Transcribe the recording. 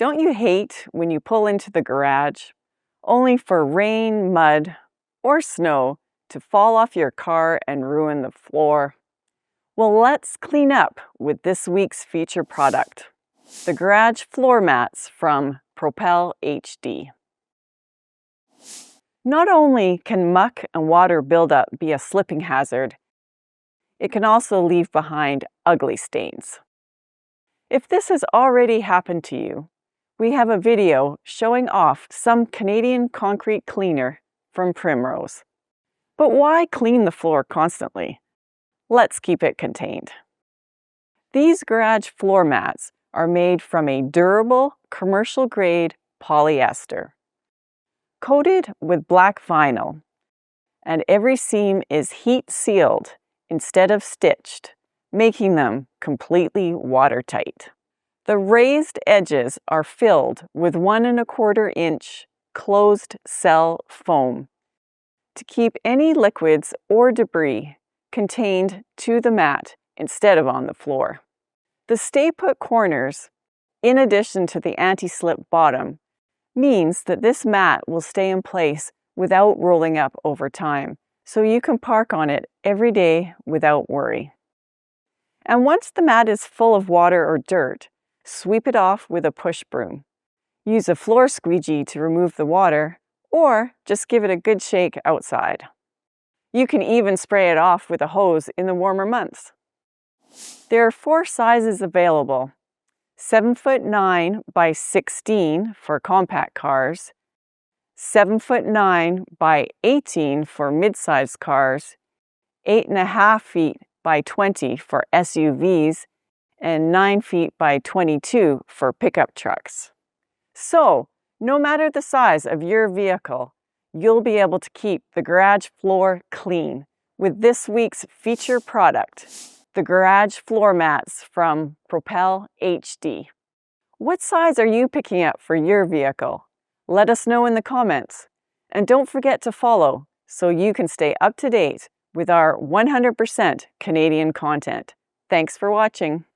Don't you hate when you pull into the garage, only for rain, mud, or snow to fall off your car and ruin the floor? Well, let's clean up with this week's feature product, the garage floor mats from Propel HD. Not only can muck and water buildup be a slipping hazard, it can also leave behind ugly stains. If this has already happened to you, we have a video showing off some Canadian concrete cleaner from Primrose. But why clean the floor constantly? Let's keep it contained. These garage floor mats are made from a durable, commercial-grade polyester, coated with black vinyl, and every seam is heat-sealed instead of stitched, making them completely watertight. The raised edges are filled with 1 1/4 inch closed cell foam to keep any liquids or debris contained to the mat instead of on the floor. The stay-put corners, in addition to the anti-slip bottom, means that this mat will stay in place without rolling up over time, so you can park on it every day without worry. And once the mat is full of water or dirt, sweep it off with a push broom. Use a floor squeegee to remove the water, or just give it a good shake outside. You can even spray it off with a hose in the warmer months. There are 4 sizes available: 7'9" by 16 for compact cars, 7'9" by 18 for mid-sized cars, 8.5 feet by 20 for SUVs, and 9 feet by 22 for pickup trucks. So, no matter the size of your vehicle, you'll be able to keep the garage floor clean with this week's feature product, the garage floor mats from Propel HD. What size are you picking up for your vehicle? Let us know in the comments. And don't forget to follow so you can stay up to date with our 100% Canadian content. Thanks for watching.